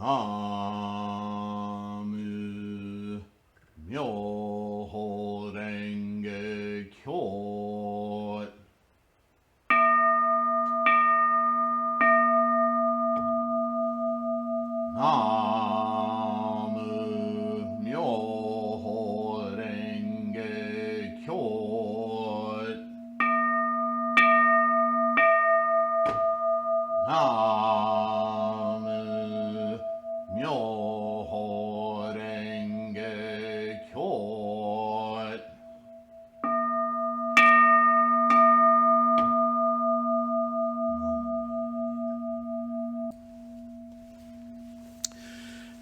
Namu Myoho Renge Kyo. Namu Myoho Renge Kyo. Namu Myoho Renge Kyo.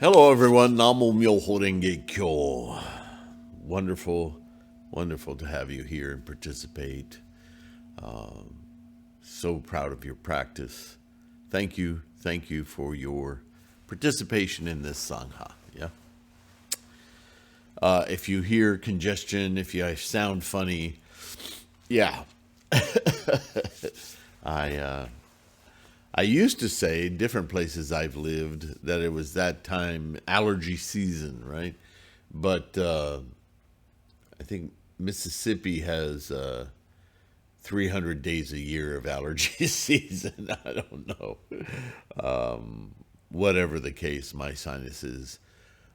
Hello, everyone. Namo Myoho Renge Kyo. Wonderful, wonderful to have you here and participate. So proud of your practice. Thank you for your participation in this Sangha. Yeah. If you hear congestion, if you sound funny, yeah. I used to say, different places I've lived, that it was that time, allergy season, right? But I think Mississippi has 300 days a year of allergy season. I don't know. Whatever the case, my sinuses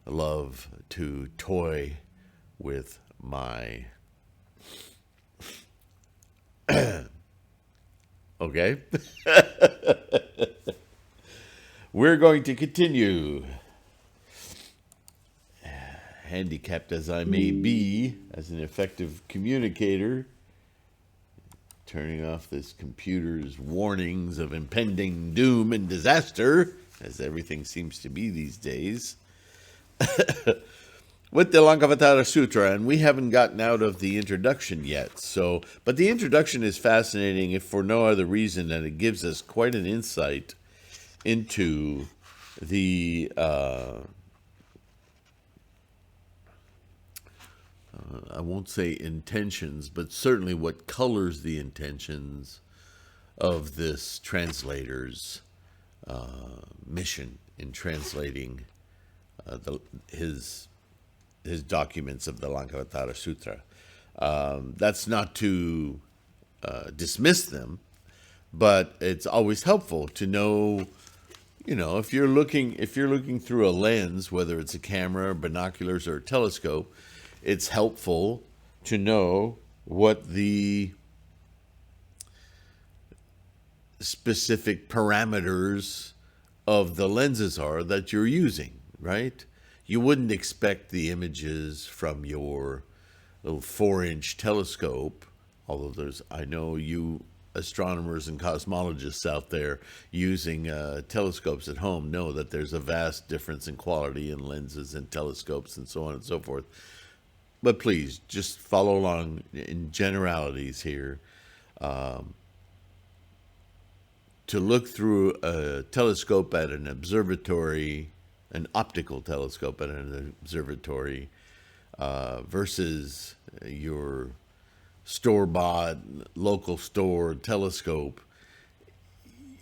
love to toy with my... Okay. We're going to continue. Handicapped as I may be as an effective communicator, turning off this computer's warnings of impending doom and disaster, as everything seems to be these days, with the Lankavatara Sutra, and we haven't gotten out of the introduction yet. But the introduction is fascinating, if for no other reason than it gives us quite an insight into the I won't say intentions, but certainly what colors the intentions of this translator's mission in translating his documents of the Lankavatara Sutra. That's not to dismiss them, but it's always helpful to know, if you're looking through a lens, whether it's a camera, binoculars, or a telescope, it's helpful to know what the specific parameters of the lenses are that you're using, right? You wouldn't expect the images from your little 4-inch telescope, although I know you astronomers and cosmologists out there using telescopes at home know that there's a vast difference in quality in lenses and telescopes and so on and so forth. But please, just follow along in generalities here. To look through a telescope at an observatory, an optical telescope at an observatory, versus your store-bought, local store telescope,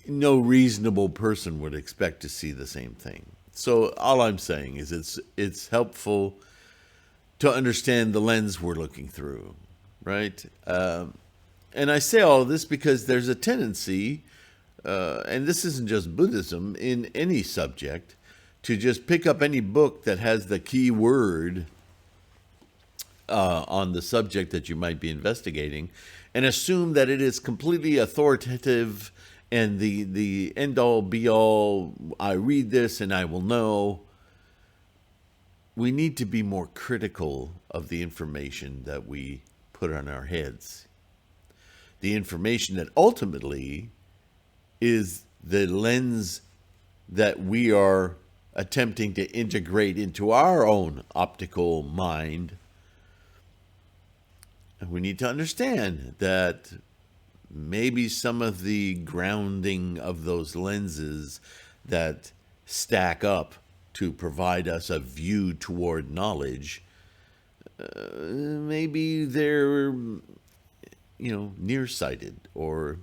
no reasonable person would expect to see the same thing. So all I'm saying is it's helpful to understand the lens we're looking through, right? And I say all of this because there's a tendency, and this isn't just Buddhism, in any subject, to just pick up any book that has the key word on the subject that you might be investigating and assume that it is completely authoritative and the end-all, be-all, I read this and I will know. We need to be more critical of the information that we put on our heads. The information that ultimately is the lens that we are attempting to integrate into our own optical mind. And we need to understand that maybe some of the grounding of those lenses that stack up to provide us a view toward knowledge, maybe they're, nearsighted or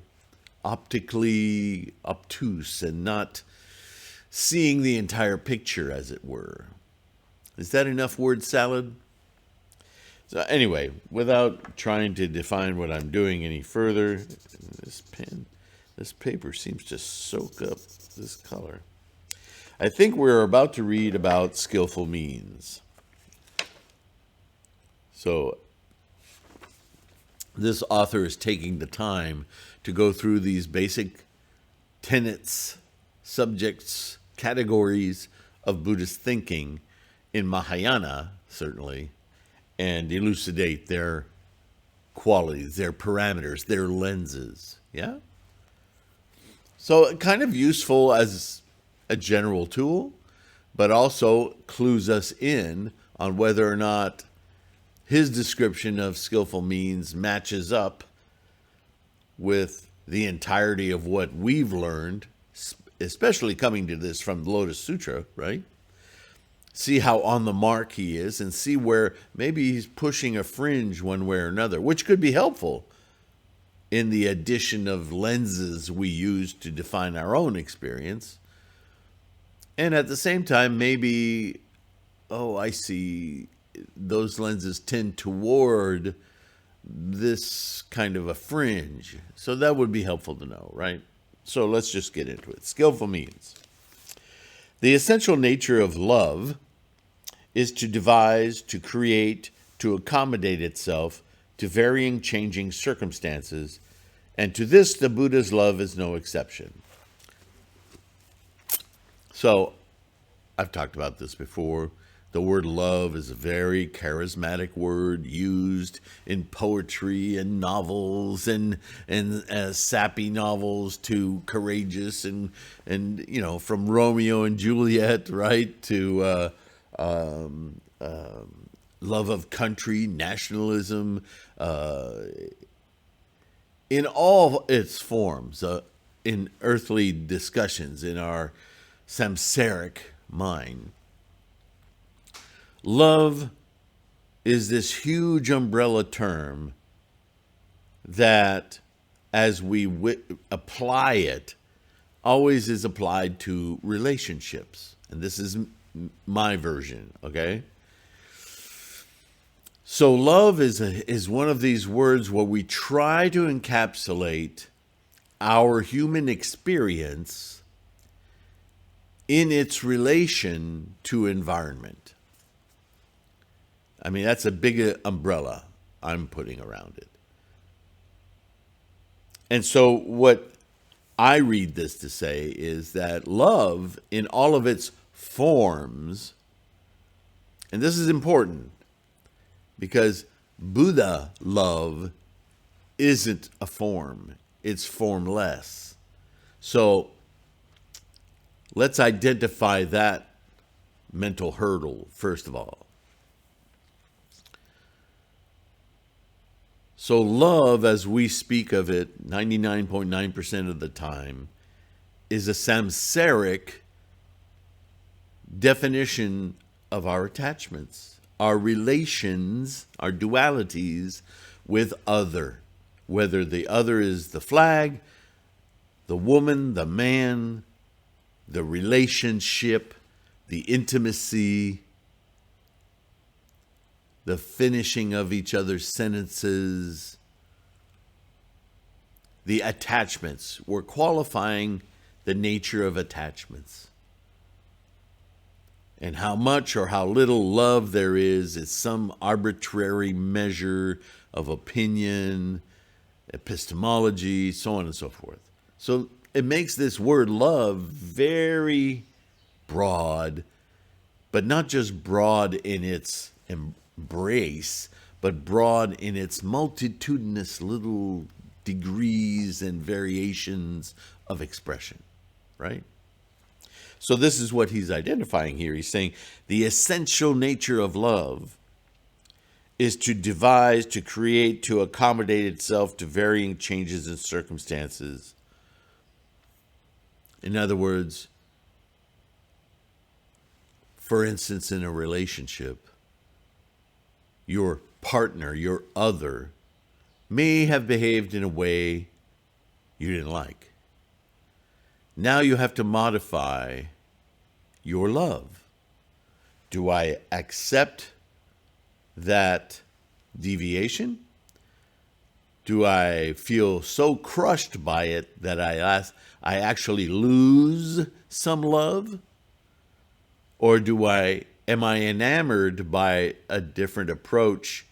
optically obtuse and not seeing the entire picture, as it were. Is that enough word salad? So anyway, without trying to define what I'm doing any further, this paper seems to soak up this color. I think we're about to read about skillful means. So this author is taking the time to go through these basic tenets, subjects, categories of Buddhist thinking in Mahayana, certainly, and elucidate their qualities, their parameters, their lenses. Yeah? So kind of useful as a general tool, but also clues us in on whether or not his description of skillful means matches up with the entirety of what we've learned, especially coming to this from the Lotus Sutra, right? See how on the mark he is and see where maybe he's pushing a fringe one way or another, which could be helpful in the addition of lenses we use to define our own experience. And at the same time, maybe, I see those lenses tend toward this kind of a fringe. So that would be helpful to know, right? So let's just get into it. Skillful means. The essential nature of love is to devise, to create, to accommodate itself to varying, changing circumstances, and to this the Buddha's love is no exception. So, I've talked about this before. The word love is a very charismatic word used in poetry and novels and sappy novels to courageous and from Romeo and Juliet, right, to love of country, nationalism, in all its forms, in earthly discussions, in our samsaric mind. Love is this huge umbrella term that, as we apply it, always is applied to relationships. And this is my version, okay? So love is one of these words where we try to encapsulate our human experience in its relation to environment. I mean, that's a big umbrella I'm putting around it. And so what I read this to say is that love in all of its forms, and this is important because Buddha love isn't a form, it's formless. So let's identify that mental hurdle first of all. So love, as we speak of it 99.9% of the time, is a samsaric definition of our attachments, our relations, our dualities with other, whether the other is the flag, the woman, the man, the relationship, the intimacy, the finishing of each other's sentences, the attachments. We're qualifying the nature of attachments. And how much or how little love there is some arbitrary measure of opinion, epistemology, so on and so forth. So it makes this word love very broad, but not just broad in its embrace, but broad in its multitudinous little degrees and variations of expression, right? So this is what he's identifying here. He's saying the essential nature of love is to devise, to create, to accommodate itself to varying changes in circumstances. In other words, for instance, in a relationship, your partner, your other, may have behaved in a way you didn't like. Now you have to modify your love? Do I accept that deviation? Do I feel so crushed by it that I actually lose some love? Or am I enamored by a different approach,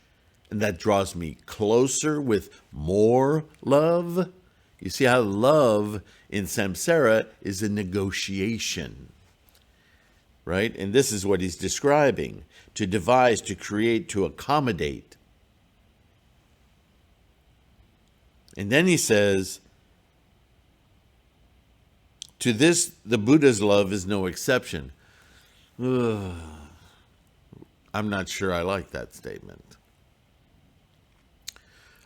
and that draws me closer with more love? You see how love in samsara is a negotiation, right? And this is what he's describing: to devise, to create, to accommodate. And then he says, to this, the Buddha's love is no exception. Ugh. I'm not sure I like that statement.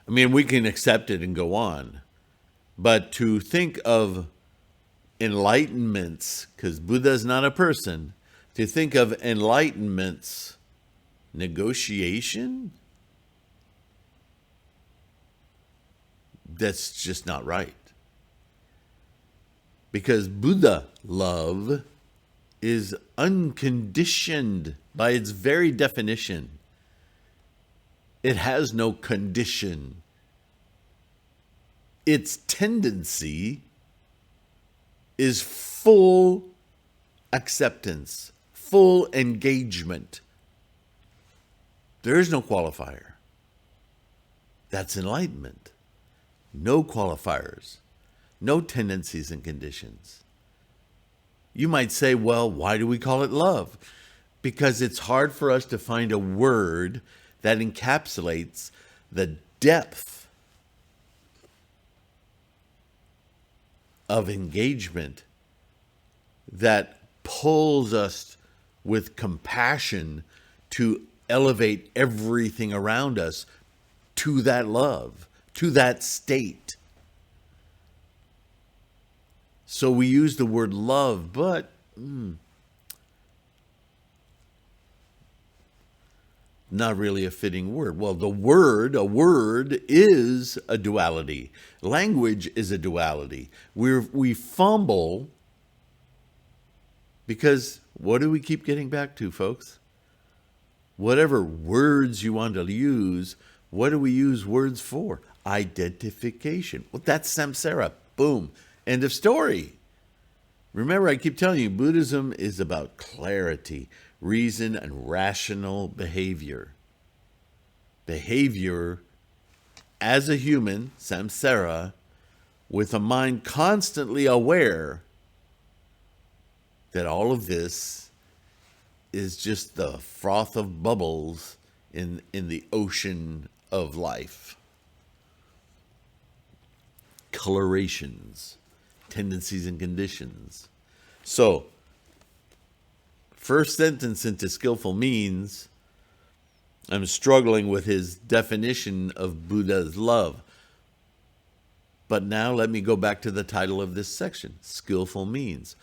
I mean, we can accept it and go on. But to think of enlightenments, because Buddha is not a person, to think of enlightenments, negotiation, that's just not right. Because Buddha love is unconditioned by its very definition. It has no condition. Its tendency is full acceptance, full engagement. There is no qualifier. That's enlightenment. No qualifiers, no tendencies and conditions. You might say, well, why do we call it love? Because it's hard for us to find a word that encapsulates the depth of engagement that pulls us with compassion to elevate everything around us to that love, to that state. So we use the word love, but not really a fitting word. Well, a word is a duality. Language is a duality. We fumble because what do we keep getting back to, folks? Whatever words you want to use, what do we use words for? Identification. Well, that's samsara. Boom. End of story. Remember, I keep telling you, Buddhism is about clarity, reason, and rational behavior. Behavior as a human, samsara, with a mind constantly aware that all of this is just the froth of bubbles in the ocean of life. Colorations, tendencies and conditions. So, first sentence into Skillful means, I'm struggling with his definition of Buddha's love. But now let me go back to the title of this section. Skillful means.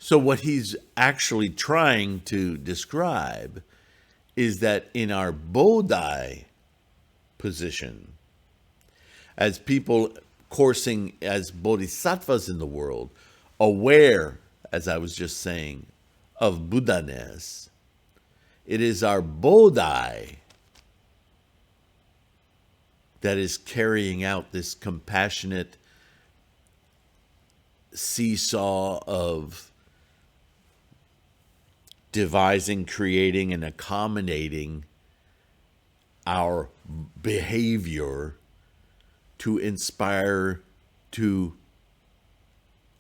So what he's actually trying to describe is that in our Bodhi position, as people coursing as Bodhisattvas in the world, aware, as I was just saying, of Buddha-ness, it is our Bodhi that is carrying out this compassionate seesaw of devising, creating, and accommodating our behavior to inspire, to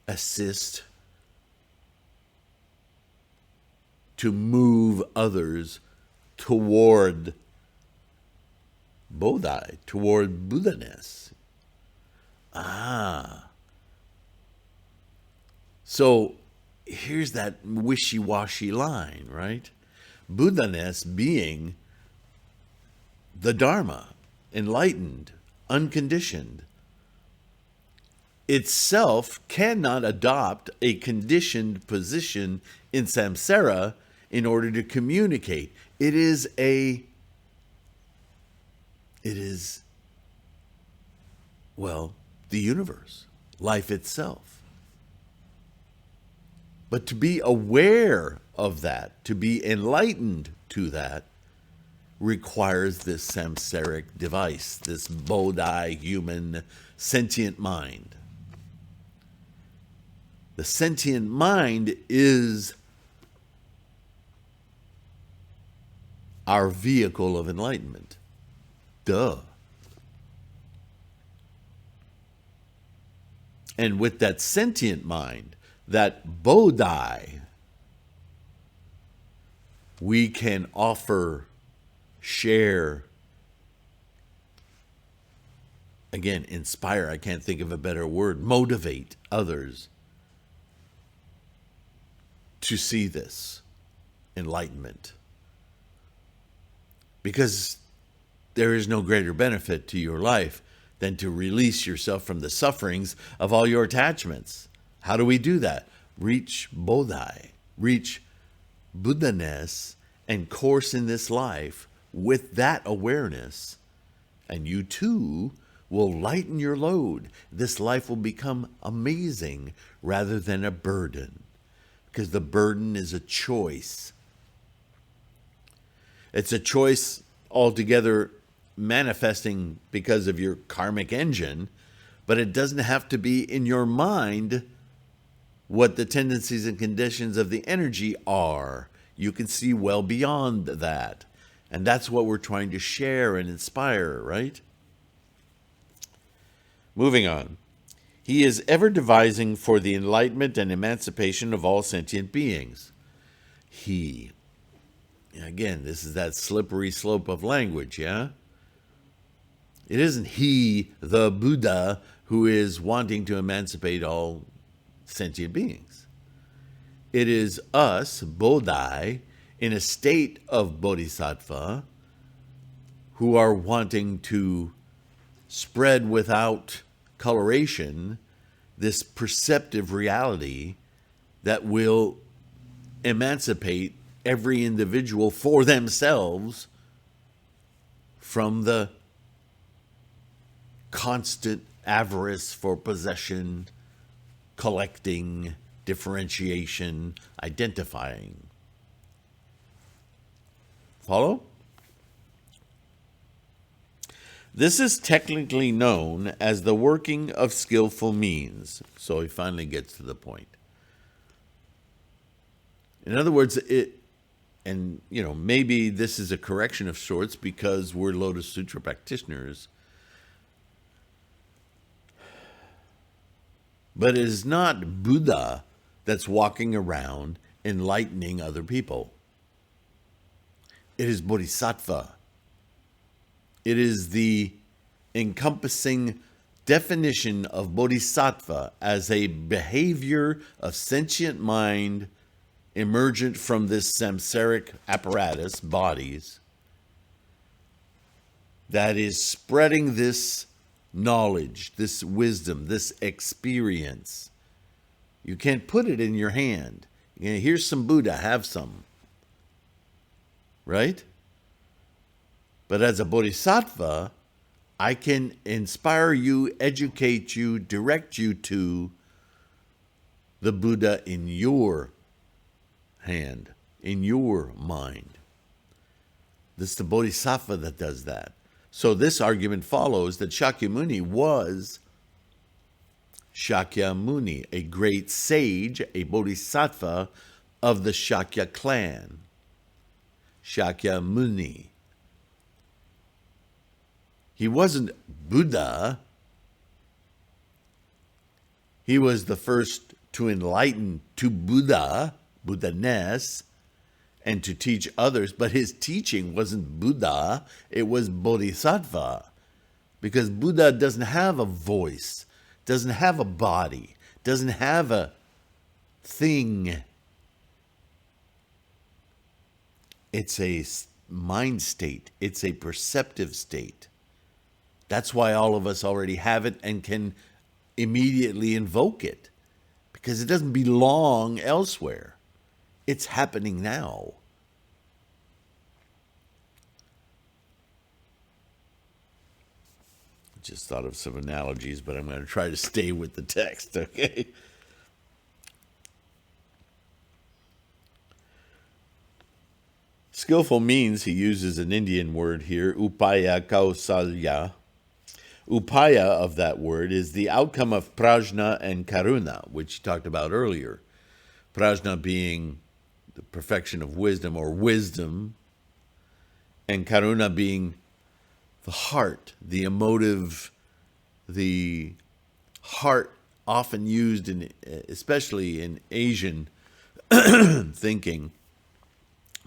assist, to move others toward Bodhi, toward Buddha-ness. So here's that wishy-washy line, right? Buddha-ness being the Dharma, enlightened, unconditioned, itself cannot adopt a conditioned position in samsara in order to communicate. It is, well, the universe, life itself. But to be aware of that, to be enlightened to that, requires this samsaric device, this Bodhi human sentient mind. The sentient mind is our vehicle of enlightenment. Duh. And with that sentient mind, that Bodhi, we can offer, share, again, inspire, I can't think of a better word, motivate others to see this enlightenment. Because there is no greater benefit to your life than to release yourself from the sufferings of all your attachments. How do we do that? Reach Bodhi, reach Buddha-ness, and course in this life with that awareness, and you too will lighten your load. This life will become amazing rather than a burden, because the burden is a choice. It's a choice altogether manifesting because of your karmic engine, but it doesn't have to be in your mind what the tendencies and conditions of the energy are. You can see well beyond that. And that's what we're trying to share and inspire, right? Moving on. He is ever devising for the enlightenment and emancipation of all sentient beings. He. Again, this is that slippery slope of language, yeah? It isn't he, the Buddha, who is wanting to emancipate all sentient beings. It is us, Bodhi, in a state of Bodhisattva, who are wanting to spread without coloration this perceptive reality that will emancipate every individual for themselves from the constant avarice for possession, collecting, differentiation, identifying. Follow? This is technically known as the working of skillful means. So he finally gets to the point. In other words, maybe this is a correction of sorts because we're Lotus Sutra practitioners. But it is not Buddha that's walking around enlightening other people. It is Bodhisattva. It is the encompassing definition of Bodhisattva as a behavior of sentient mind emergent from this samsaric apparatus, bodies, that is spreading this knowledge, this wisdom, this experience. You can't put it in your hand. Here's some Buddha, have some. Right? But as a bodhisattva, I can inspire you, educate you, direct you to the Buddha in your hand, in your mind. This is the bodhisattva that does that. So this argument follows that Shakyamuni was Shakyamuni, a great sage, a bodhisattva of the Shakya clan. Shakyamuni. He wasn't Buddha. He was the first to enlighten to Buddha, Buddha-ness, and to teach others. But his teaching wasn't Buddha, it was Bodhisattva. Because Buddha doesn't have a voice, doesn't have a body, doesn't have a thing. It's a mind state. It's a perceptive state. That's why all of us already have it and can immediately invoke it, because it doesn't belong elsewhere. It's happening now. Just thought of some analogies, but I'm going to try to stay with the text, okay? Skillful means, he uses an Indian word here, upaya kausalya. Upaya of that word is the outcome of prajna and karuna, which he talked about earlier. Prajna being the perfection of wisdom or wisdom, and karuna being the heart, the emotive, the heart often used in, especially in Asian thinking,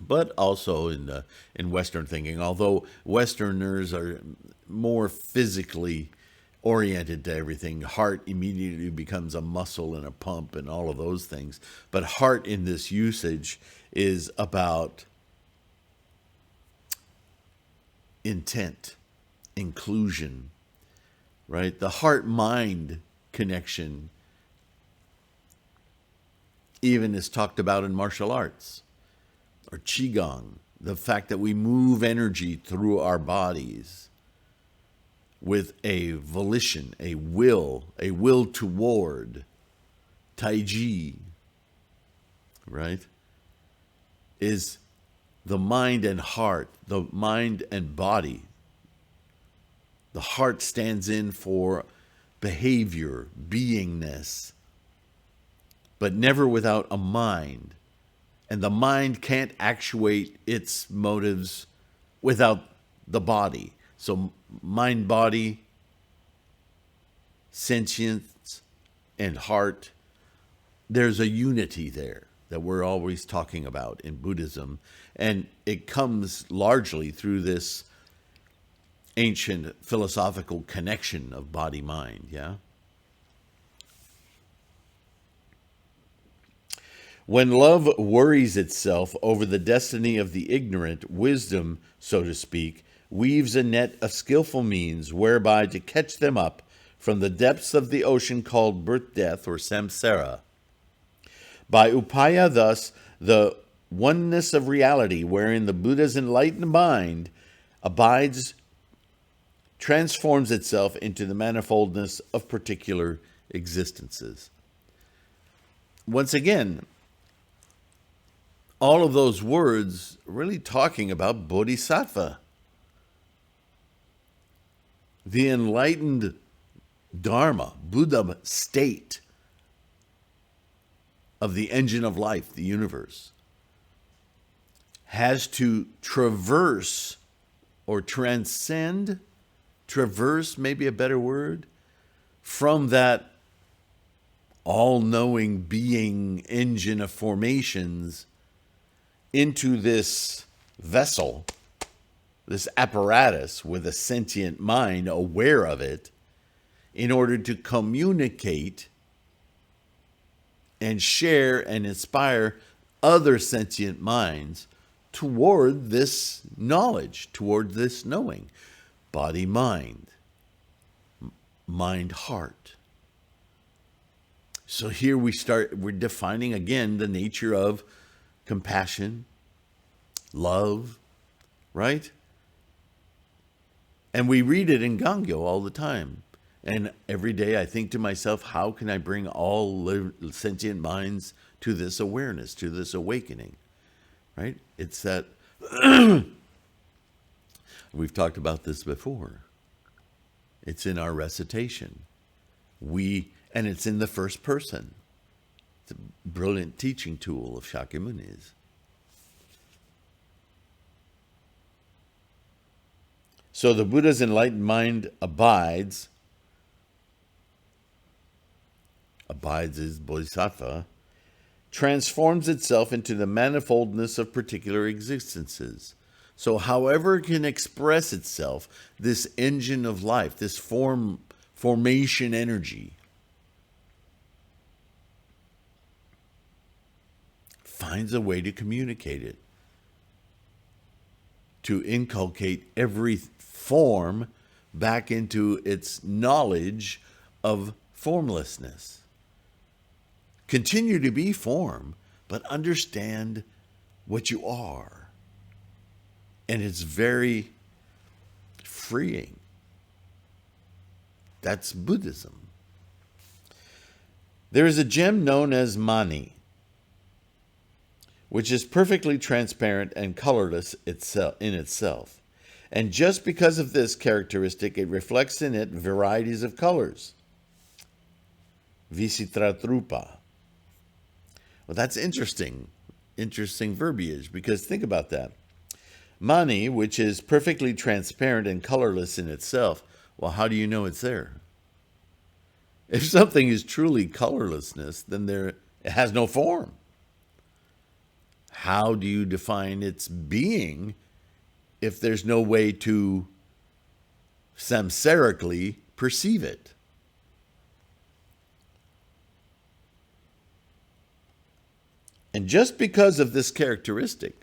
but also in Western thinking. Although Westerners are more physically oriented to everything, heart immediately becomes a muscle and a pump and all of those things. But heart in this usage is about intent, inclusion, right? The heart-mind connection even is talked about in martial arts or qigong, the fact that we move energy through our bodies with a volition, a will toward, tai chi, right, is the mind and heart, the mind and body. The heart stands in for behavior, beingness, but never without a mind. And the mind can't actuate its motives without the body. So mind, body, sentience, and heart, there's a unity there that we're always talking about in Buddhism. And it comes largely through this ancient philosophical connection of body-mind, yeah? When love worries itself over the destiny of the ignorant, wisdom, so to speak, weaves a net of skillful means whereby to catch them up from the depths of the ocean called birth, death, or samsara. By upaya, thus, the oneness of reality wherein the Buddha's enlightened mind abides transforms itself into the manifoldness of particular existences. Once again, all of those words really talking about Bodhisattva, the enlightened Dharma, Buddha state of the engine of life, the universe, has to traverse or transcend, traverse may be a better word, from that all-knowing being engine of formations into this vessel, this apparatus with a sentient mind aware of it, in order to communicate and share and inspire other sentient minds toward this knowledge, toward this knowing. Body, mind, mind, heart. So here we're defining again the nature of compassion, love, right? And we read it in Gangyo all the time. And every day I think to myself, how can I bring all sentient minds to this awareness, to this awakening, right? It's that, we've talked about this before. It's in our recitation. And it's in the first person. It's a brilliant teaching tool of Shakyamuni's. So the Buddha's enlightened mind abides is Bodhisattva, transforms itself into the manifoldness of particular existences. So however it can express itself, this engine of life, this formation energy, finds a way to communicate it, to inculcate every form back into its knowledge of formlessness. Continue to be form, but understand what you are. And it's very freeing. That's Buddhism. There is a gem known as mani, which is perfectly transparent and colorless in itself. And just because of this characteristic, it reflects in it varieties of colors. Visitratrupa. Well, that's interesting verbiage, because think about that. Mani, which is perfectly transparent and colorless in itself, well, how do you know it's there? If something is truly colorlessness, then it has no form. How do you define its being if there's no way to samsarically perceive it? And just because of this characteristic,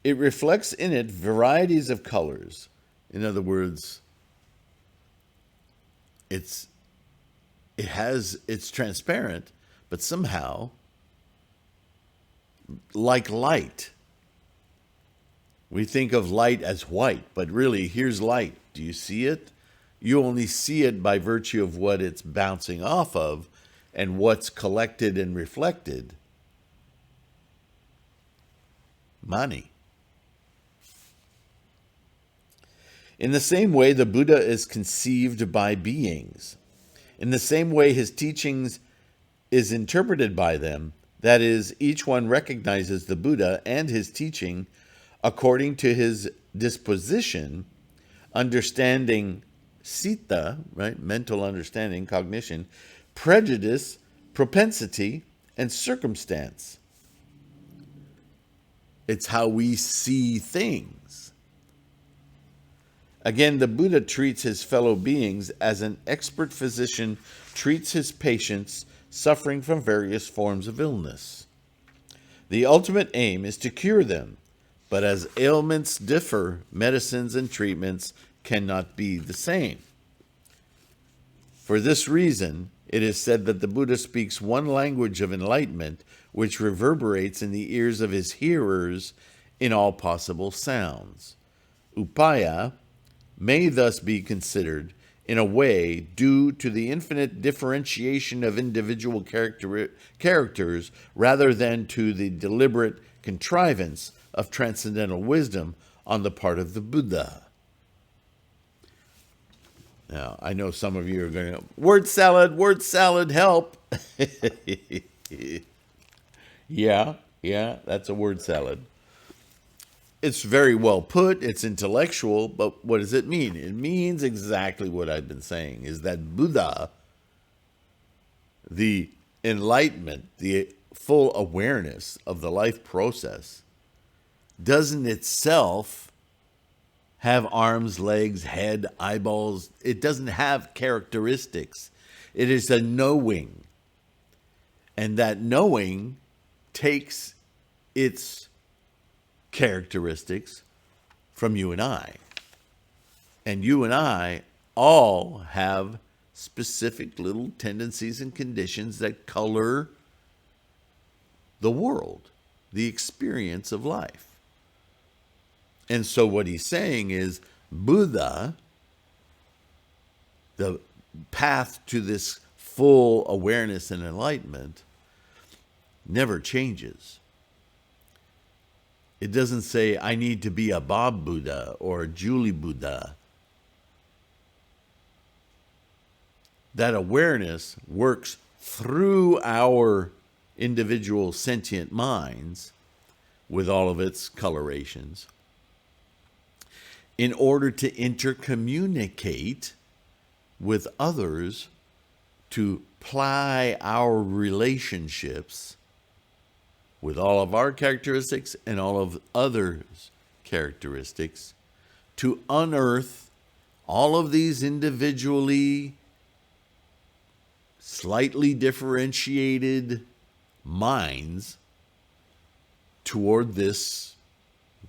it reflects in it varieties of colors. In other words, it's transparent, but somehow, like light. We think of light as white, but really, here's light. Do you see it? You only see it by virtue of what it's bouncing off of and what's collected and reflected. Mani. In the same way, the Buddha is conceived by beings. In the same way, his teachings is interpreted by them. That is, each one recognizes the Buddha and his teaching according to his disposition, understanding citta, right? Mental understanding, cognition, prejudice, propensity, and circumstance. It's how we see things. Again, the Buddha treats his fellow beings as an expert physician treats his patients suffering from various forms of illness. The ultimate aim is to cure them, but as ailments differ, medicines and treatments cannot be the same. For this reason, it is said that the Buddha speaks one language of enlightenment, which reverberates in the ears of his hearers in all possible sounds. Upaya may thus be considered, in a way, due to the infinite differentiation of individual characters rather than to the deliberate contrivance of transcendental wisdom on the part of the Buddha. Now, I know some of you are going to, word salad, help. Yeah, that's a word salad. It's very well put, it's intellectual, but what does it mean? It means exactly what I've been saying, is that Buddha, the enlightenment, the full awareness of the life process, doesn't itself have arms, legs, head, eyeballs. It doesn't have characteristics. It is a knowing. And that knowing takes its characteristics from you and I. And you and I all have specific little tendencies and conditions that color the world, the experience of life. And so what he's saying is Buddha, the path to this full awareness and enlightenment, never changes. It doesn't say, I need to be a Bob Buddha or a Julie Buddha. That awareness works through our individual sentient minds with all of its colorations in order to intercommunicate with others, to ply our relationships with all of our characteristics and all of others' characteristics, to unearth all of these individually slightly differentiated minds toward this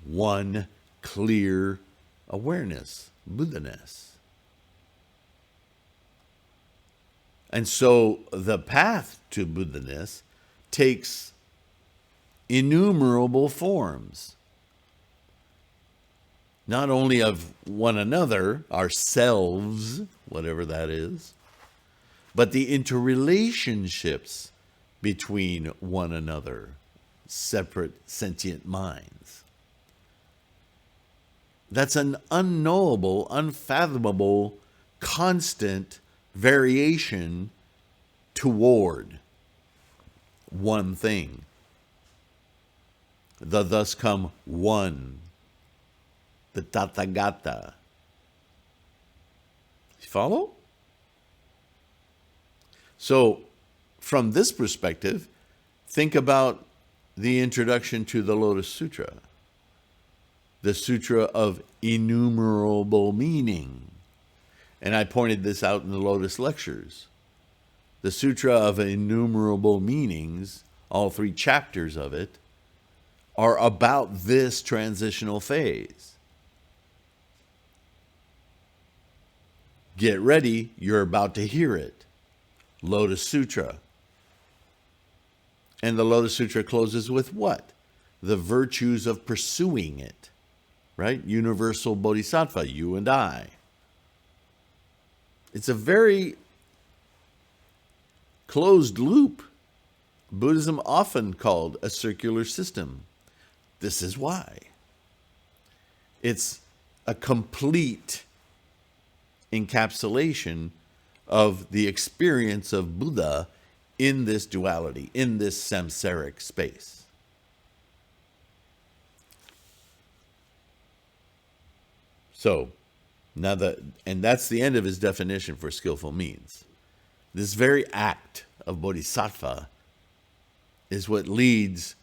one clear awareness, Buddha-ness. And so the path to Buddha-ness takes innumerable forms, not only of one another, ourselves, whatever that is, but the interrelationships between one another, separate sentient minds. That's an unknowable, unfathomable, constant variation toward one thing. The thus come one, the Tathagata. You follow? So, from this perspective, think about the introduction to the Lotus Sutra, the Sutra of Innumerable Meaning. And I pointed this out in the Lotus Lectures. The Sutra of Innumerable Meanings, all 3 chapters of it, are about this transitional phase. Get ready, you're about to hear it. Lotus Sutra. And the Lotus Sutra closes with what? The virtues of pursuing it. Right? Universal Bodhisattva, you and I. It's a very closed loop. Buddhism often called a circular system. This is why. It's a complete encapsulation of the experience of Buddha in this duality, in this samsaric space. So, now and that's the end of his definition for skillful means. This very act of bodhisattva is what leads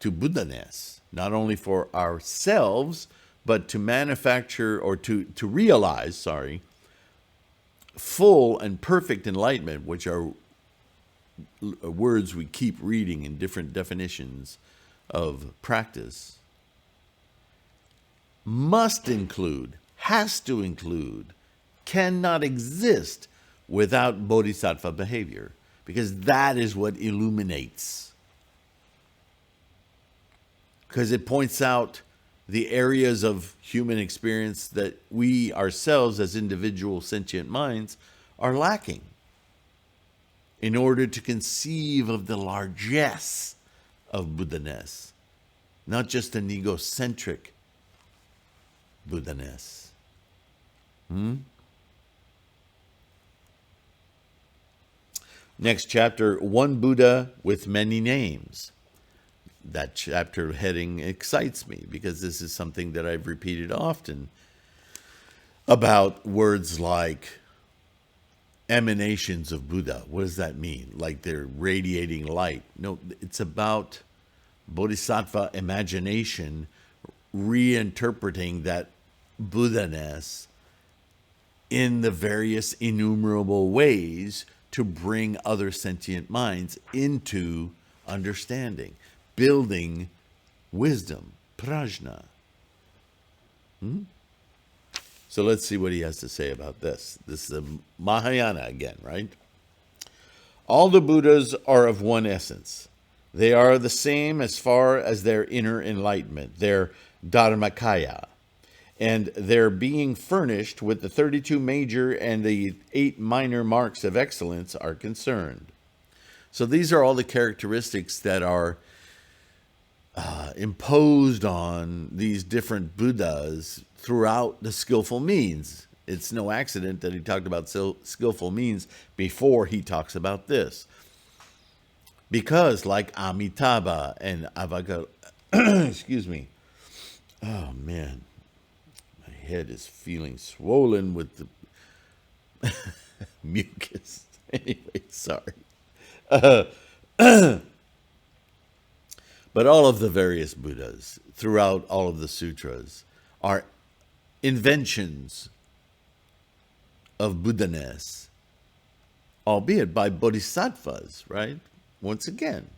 to Buddha-ness, not only for ourselves, but to manufacture or to realize, full and perfect enlightenment, which are words we keep reading in different definitions of practice, must include, has to include, cannot exist without bodhisattva behavior, because that is what illuminates. Because it points out the areas of human experience that we ourselves as individual sentient minds are lacking in order to conceive of the largesse of Buddha-ness, not just an egocentric Buddha-ness. Next chapter, One Buddha with Many Names. That chapter heading excites me because this is something that I've repeated often about words like emanations of Buddha. What does that mean? Like they're radiating light? No, it's about bodhisattva imagination reinterpreting that Buddha-ness in the various innumerable ways to bring other sentient minds into understanding, building wisdom, prajna. So let's see what he has to say about this. This is the Mahayana again, right? All the Buddhas are of one essence. They are the same as far as their inner enlightenment, their dharmakaya, and their being furnished with the 32 major and the 8 minor marks of excellence are concerned. So these are all the characteristics that are imposed on these different Buddhas throughout the skillful means. It's no accident that he talked about skillful means before he talks about this. Because like Amitabha and Avagala, excuse me. Oh man, my head is feeling swollen with the mucus. Anyway, sorry. But all of the various Buddhas throughout all of the sutras are inventions of Buddha-ness, albeit by bodhisattvas, right? Once again,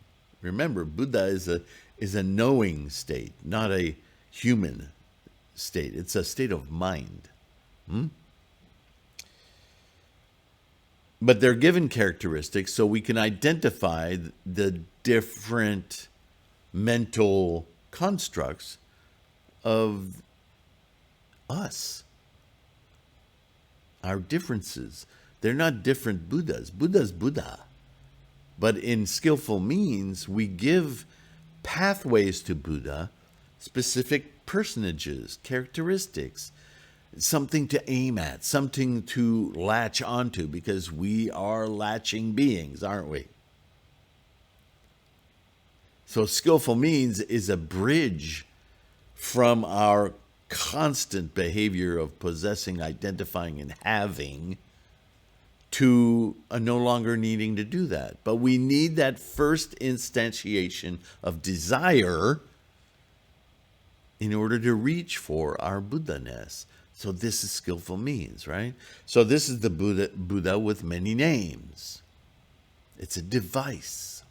remember, Buddha is a knowing state, not a human state. It's a state of mind. But they're given characteristics so we can identify the different mental constructs of us. Our differences. They're not different Buddhas. Buddha's Buddha. But in skillful means, we give pathways to Buddha, specific personages, characteristics, something to aim at, something to latch onto, because we are latching beings, aren't we? So skillful means is a bridge from our constant behavior of possessing, identifying, and having to a no longer needing to do that. But we need that first instantiation of desire in order to reach for our Buddha-ness. So this is skillful means, right? So this is the Buddha with many names. It's a device.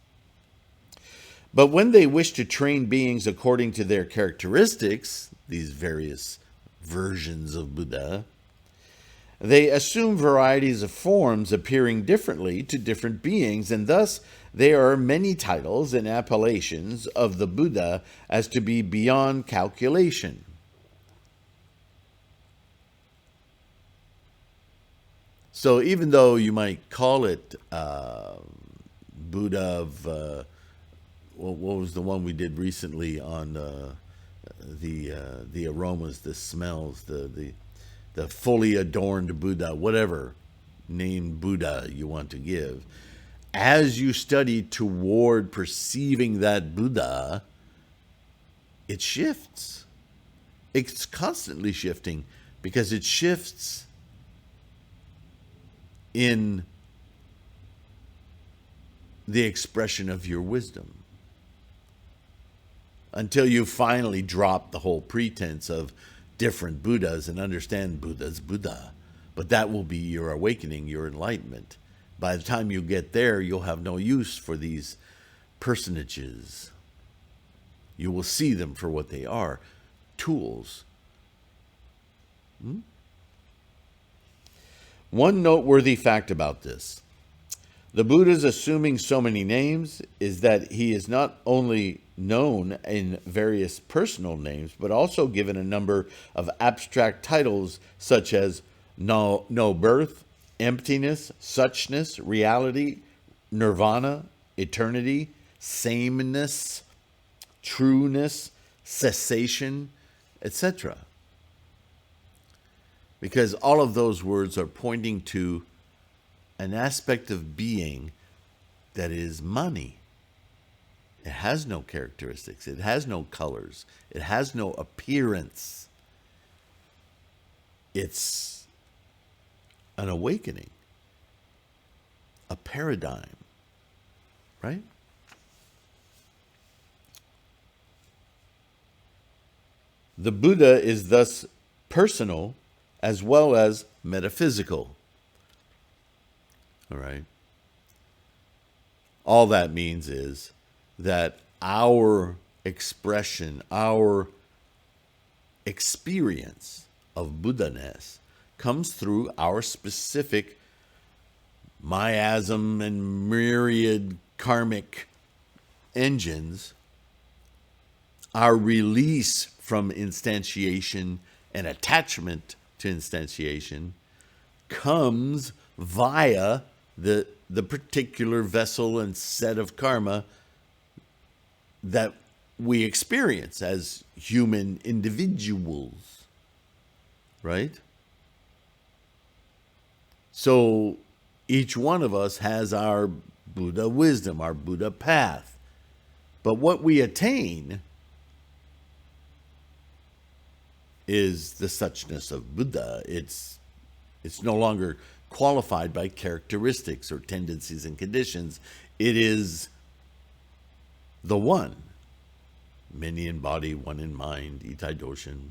But when they wish to train beings according to their characteristics, these various versions of Buddha, they assume varieties of forms appearing differently to different beings, and thus there are many titles and appellations of the Buddha as to be beyond calculation. So even though you might call it Buddha of, what was the one we did recently on the aromas, the smells, the fully adorned Buddha, whatever name Buddha you want to give, as you study toward perceiving that Buddha, it shifts. It's constantly shifting because it shifts in the expression of your wisdom until you finally drop the whole pretense of different Buddhas and understand Buddha's Buddha. But that will be your awakening, your enlightenment. By the time you get there, you'll have no use for these personages. You will see them for what they are, tools. One noteworthy fact about this: the Buddha's assuming so many names is that he is not only known in various personal names, but also given a number of abstract titles such as no birth, emptiness, suchness, reality, nirvana, eternity, sameness, trueness, cessation, etc. Because all of those words are pointing to an aspect of being that is money. It has no characteristics. It has no colors. It has no appearance. It's an awakening, a paradigm, right? The Buddha is thus personal as well as metaphysical. All right. All that means is that our expression, our experience of Buddha-ness comes through our specific miasm and myriad karmic engines, our release from instantiation and attachment to instantiation comes via the particular vessel and set of karma that we experience as human individuals, right? So each one of us has our Buddha wisdom, our Buddha path. But what we attain is the suchness of Buddha. It's no longer qualified by characteristics or tendencies and conditions. It is the one. Many in body, one in mind, itai doshin.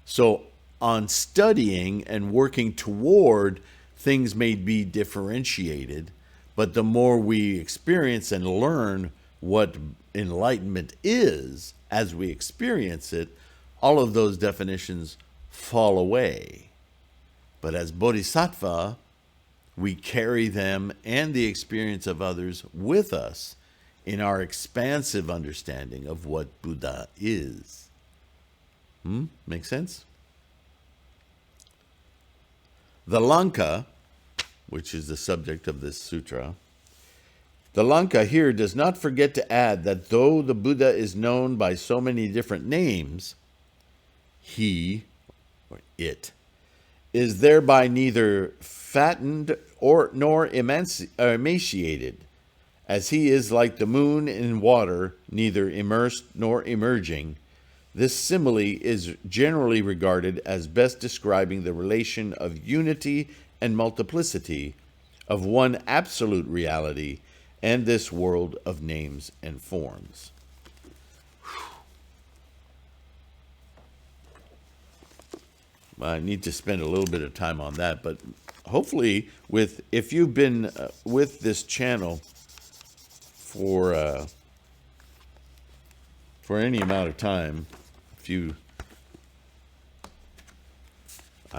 So on studying and working toward, things may be differentiated, but the more we experience and learn what enlightenment is as we experience it, all of those definitions fall away. But as Bodhisattva, we carry them and the experience of others with us in our expansive understanding of what Buddha is. Make sense? The Lanka, which is the subject of this sutra, The Lanka here does not forget to add that though the Buddha is known by so many different names, he, or it, is thereby neither fattened nor emaciated, as he is like the moon in water, neither immersed nor emerging. This simile is generally regarded as best describing the relation of unity and multiplicity of one absolute reality and this world of names and forms. I need to spend a little bit of time on that, but hopefully, if you've been with this channel for any amount of time, I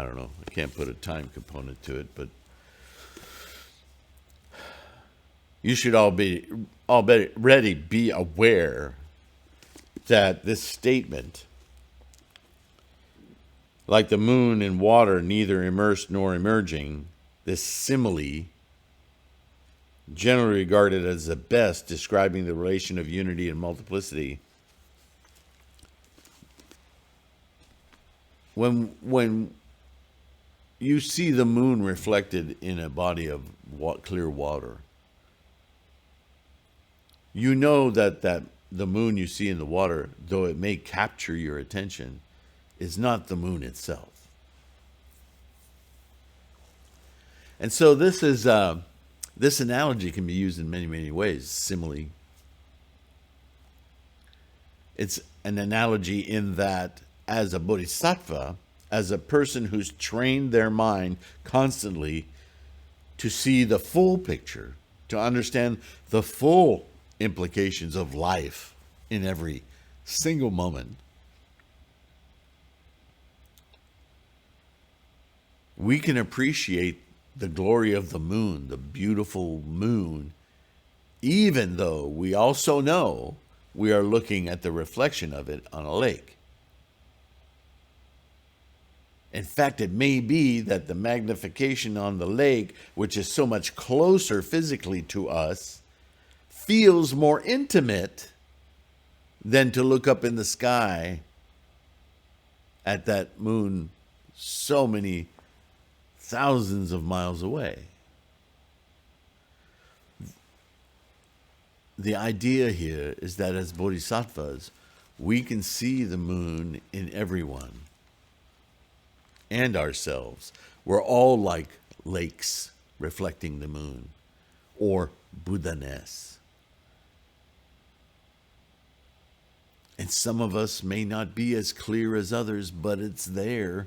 don't know, I can't put a time component to it, but you should already be aware that this statement, like the moon in water, neither immersed nor emerging, this simile, generally regarded as the best describing the relation of unity and multiplicity. When you see the moon reflected in a body of clear water, you know that the moon you see in the water, though it may capture your attention, is not the moon itself. And so this analogy can be used in many, many ways. Simile. It's an analogy in that as a bodhisattva, as a person who's trained their mind constantly to see the full picture, to understand the full implications of life in every single moment, we can appreciate the glory of the moon, the beautiful moon, even though we also know we are looking at the reflection of it on a lake. In fact, it may be that the magnification on the lake, which is so much closer physically to us, feels more intimate than to look up in the sky at that moon so many thousands of miles away. The idea here is that as bodhisattvas, we can see the moon in everyone and ourselves. We're all like lakes reflecting the moon, or Buddha-ness. And some of us may not be as clear as others, but it's there.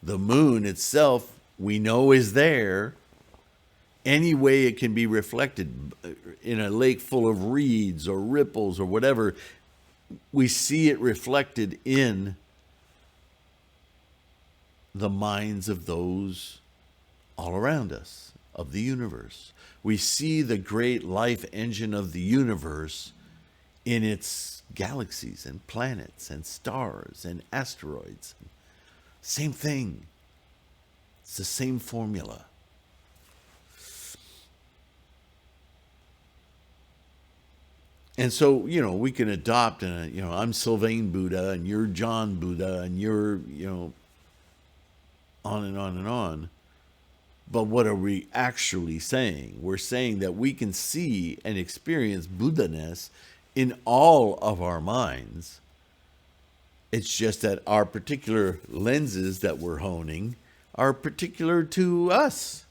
The moon itself, we know, is there. Any way it can be reflected in a lake full of reeds or ripples or whatever, we see it reflected in the minds of those all around us, of the universe. We see the great life engine of the universe in its galaxies and planets and stars and asteroids. Same thing. It's the same formula. And so, we can adopt, I'm Sylvain Buddha, and you're John Buddha, and you're, on and on and on. But what are we actually saying? We're saying that we can see and experience Buddha-ness in all of our minds. It's just that our particular lenses that we're honing are particular to us.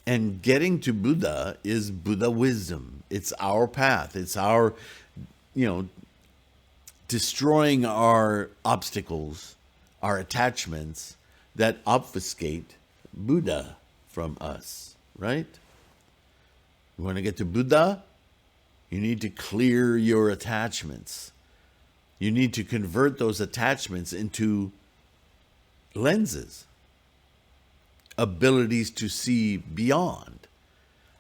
And getting to Buddha is Buddha wisdom. It's our path. It's our, destroying our obstacles, our attachments that obfuscate Buddha from us, right? You want to get to Buddha? You need to clear your attachments. You need to convert those attachments into lenses, abilities to see beyond,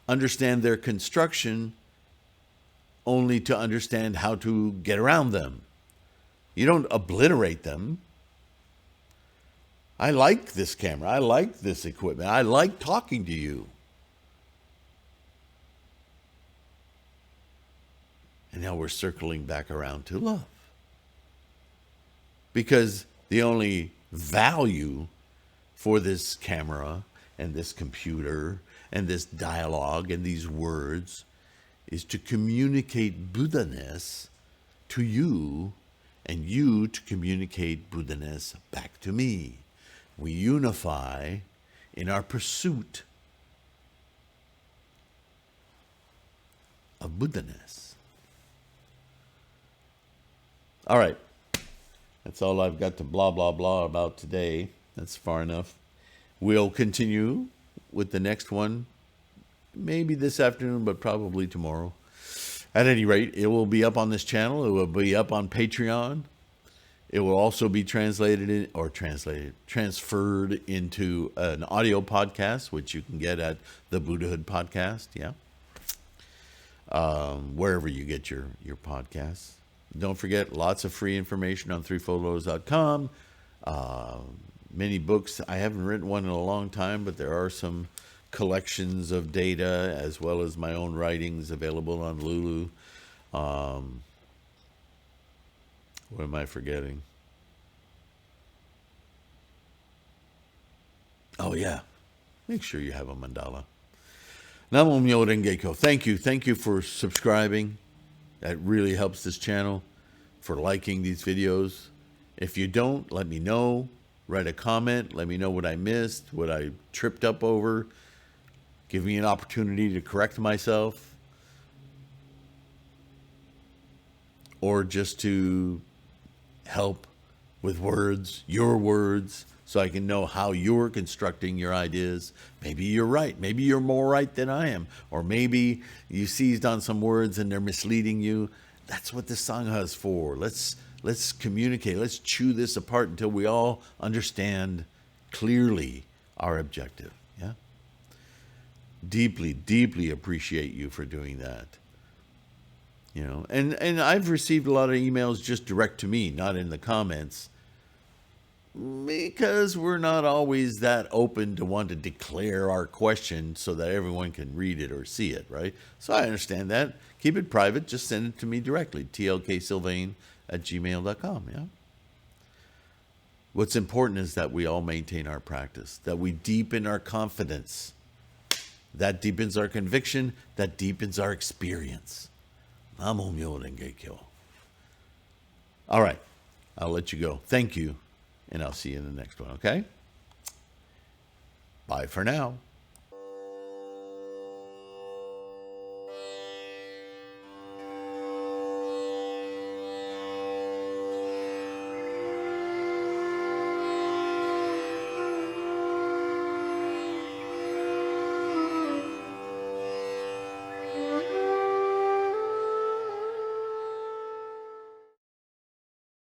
understand their construction only to understand how to get around them. You don't obliterate them. I like this camera. I like this equipment. I like talking to you. And now we're circling back around to love. Because the only value for this camera and this computer and this dialogue and these words is to communicate Buddha-ness to you, and you to communicate Buddha-ness back to me. We unify in our pursuit of Buddha-ness. All right. That's all I've got to blah, blah, blah about today. That's far enough. We'll continue with the next one, maybe this afternoon, but probably tomorrow. At any rate, it will be up on this channel. It will be up on Patreon. It will also be transferred into an audio podcast, which you can get at the Buddhahood Podcast, wherever you get your podcasts. Don't forget, lots of free information on threefoldlotus.com. Many books. I haven't written one in a long time, but there are some collections of data as well as my own writings available on Lulu. What am I forgetting? Oh, yeah. Make sure you have a mandala. Namo Myo Renge Kyo. Thank you. Thank you for subscribing. That really helps this channel, for liking these videos. If you don't, let me know. Write a comment. Let me know what I missed, what I tripped up over. Give me an opportunity to correct myself. Or just to help with words, your words, so I can know how you're constructing your ideas. Maybe you're right. Maybe you're more right than I am. Or maybe you seized on some words and they're misleading you. That's what the Sangha is for. Let's communicate. Let's chew this apart until we all understand clearly our objective. Yeah. Deeply, deeply appreciate you for doing that. You know, and I've received a lot of emails just direct to me, not in the comments, because we're not always that open to want to declare our question so that everyone can read it or see it, right? So I understand that. Keep it private. Just send it to me directly, tlksylvain@gmail.com, yeah? What's important is that we all maintain our practice, that we deepen our confidence. That deepens our conviction. That deepens our experience. Namo Myo Renge Kyo. All right. I'll let you go. Thank you. And I'll see you in the next one, okay? Bye for now.